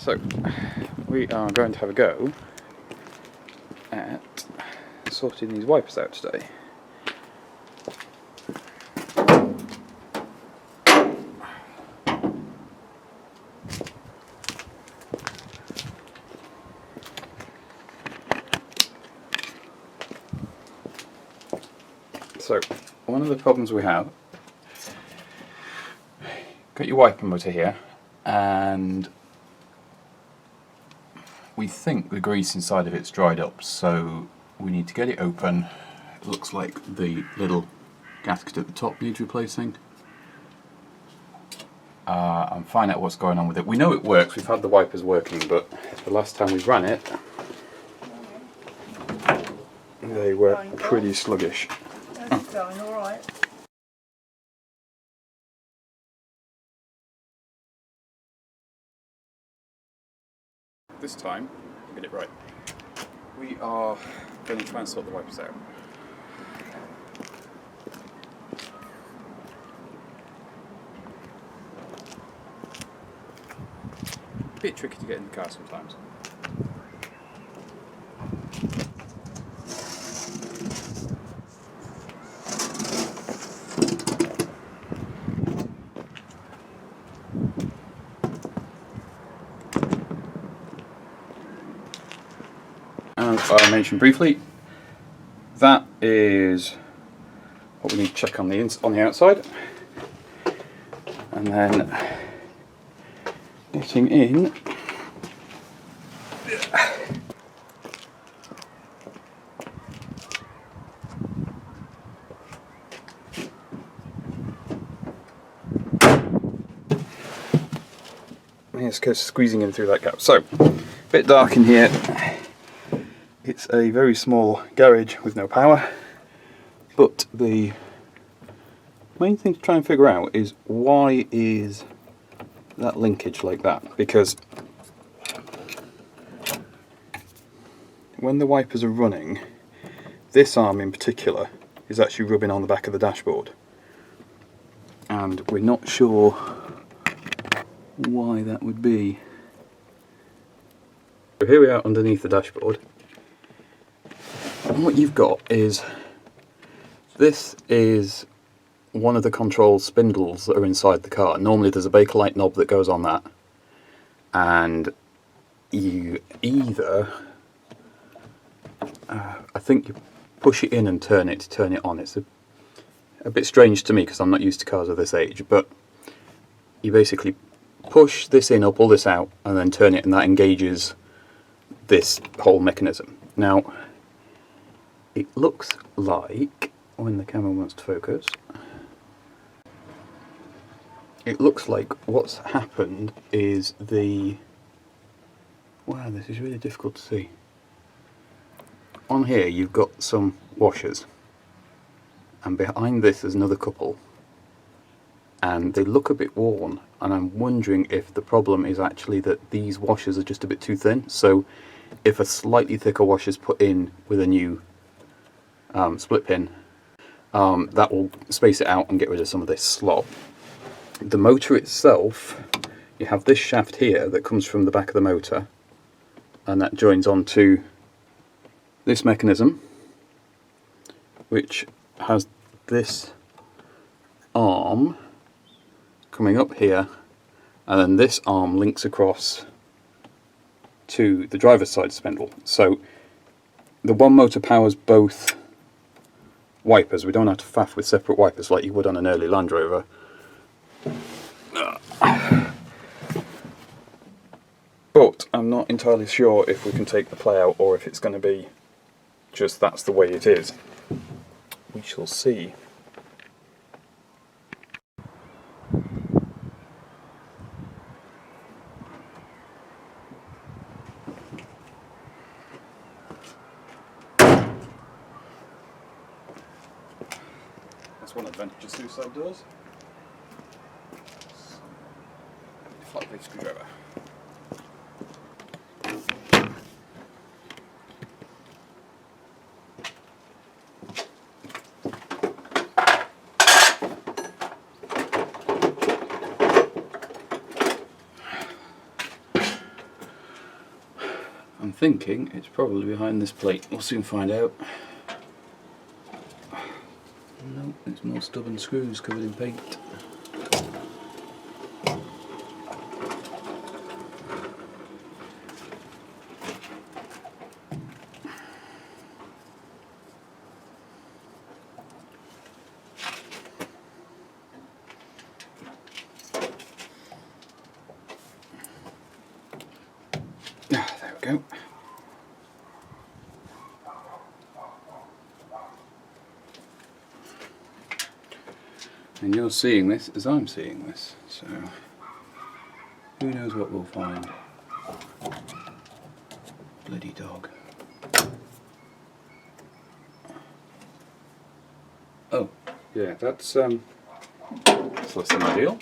So, we are going to have a go at sorting these wipers out today. So, one of the problems we have, got your wiper motor here, and we think the grease inside of it's dried up, so we need to get it open. It looks like the little gasket at the top needs replacing, and find out what's going on with it. We know it works, we've had the wipers working, but the last time we ran it, they were pretty sluggish. How's it going? All right. This time, we'll get it right. We are going to try and sort the wipers out. A bit tricky to get in the car sometimes. As I mentioned briefly, that is what we need to check on the outside, and then getting in. It's just squeezing in through that gap. So, a bit dark in here. It's a very small garage with no power, but the main thing to try and figure out is why is that linkage like that? Because when the wipers are running, this arm in particular is actually rubbing on the back of the dashboard, and we're not sure why that would be. So here we are underneath the dashboard. And what you've got is, this is one of the control spindles that are inside the car. Normally there's a Bakelite knob that goes on that, and you either, I think you push it in and turn it to turn it on. It's a bit strange to me because I'm not used to cars of this age, but you basically push this in, or pull this out, and then turn it, and that engages this whole mechanism. Now, it looks like, when the camera wants to focus, it looks like what's happened is wow, this is really difficult to see. On here you've got some washers, and behind this there's another couple, and they look a bit worn, and I'm wondering if the problem is actually that these washers are just a bit too thin. So if a slightly thicker washer is put in with a new split pin, that will space it out and get rid of some of this slop. The motor itself, you have this shaft here that comes from the back of the motor, and that joins onto this mechanism, which has this arm coming up here, and then this arm links across to the driver's side spindle. So the one motor powers both wipers. We don't have to faff with separate wipers like you would on an early Land Rover. But I'm not entirely sure if we can take the play out, or if it's going to be just that's the way it is. We shall see. That's one advantage of suicide doors. Flat blade screwdriver. thinking it's probably behind this plate. We'll soon find out. No, it's more stubborn screws covered in paint. There we go. And you're seeing this as I'm seeing this, so who knows what we'll find. Bloody dog. Oh, yeah, that's less than ideal.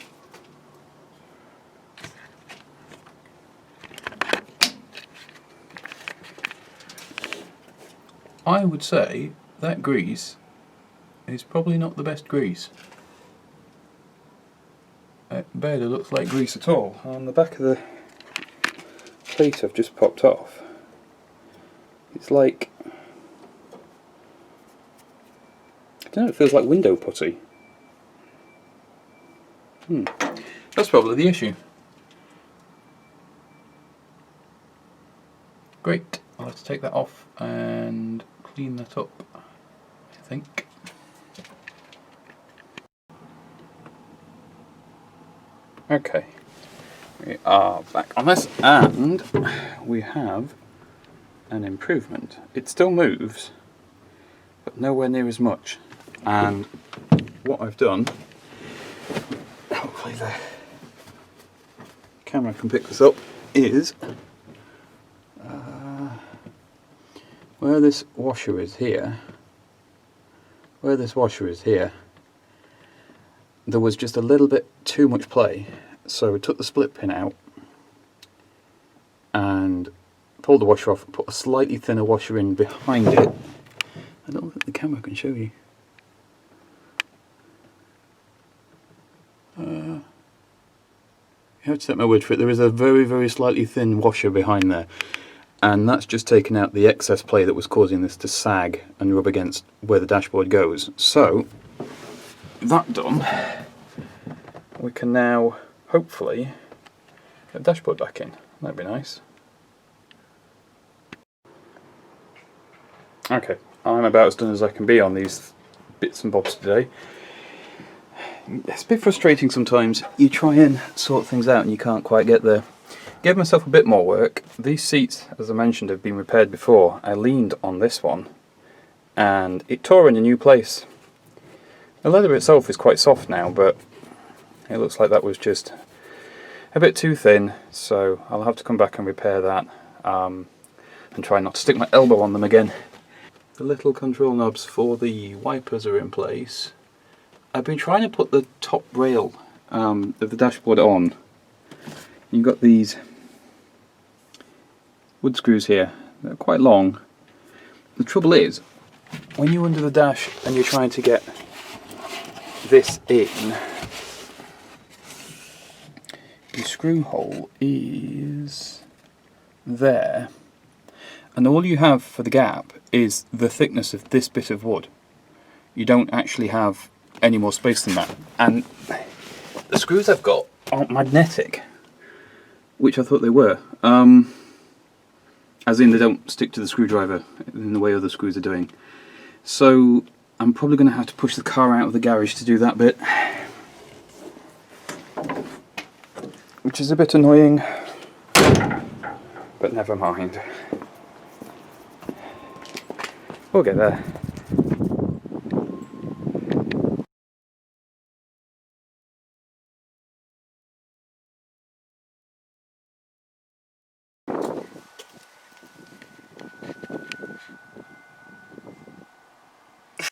I would say that grease is probably not the best grease. It barely looks like grease at all. On the back of the plate I've just popped off, it's like, I don't know, it feels like window putty. That's probably the issue. Great, I'll have to take that off and clean that up, I think. Okay, we are back on this, and we have an improvement. It still moves, but nowhere near as much. And what I've done, hopefully the camera can pick this up, is where this washer is here, there was just a little bit too much play, so we took the split pin out and pulled the washer off, put a slightly thinner washer in behind it. I don't think the camera can show you. You have to take my word for it, there is a very, very slightly thin washer behind there, and that's just taken out the excess play that was causing this to sag and rub against where the dashboard goes. So, that done, we can now hopefully get the dashboard back in. That'd be nice. Okay, I'm about as done as I can be on these bits and bobs today. It's a bit frustrating sometimes. You try and sort things out and you can't quite get there. Gave myself a bit more work. These seats, as I mentioned, have been repaired before. I leaned on this one and it tore in a new place. The leather itself is quite soft now, but it looks like that was just a bit too thin, so I'll have to come back and repair that and try not to stick my elbow on them again. The little control knobs for the wipers are in place. I've been trying to put the top rail of the dashboard on. You've got these wood screws here. They're quite long. The trouble is, when you're under the dash and you're trying to get this in, the screw hole is there, and all you have for the gap is the thickness of this bit of wood. You don't actually have any more space than that, and the screws I've got aren't magnetic, which I thought they were, as in they don't stick to the screwdriver in the way other screws are doing. So I'm probably going to have to push the car out of the garage to do that bit, which is a bit annoying, but never mind. We'll get there.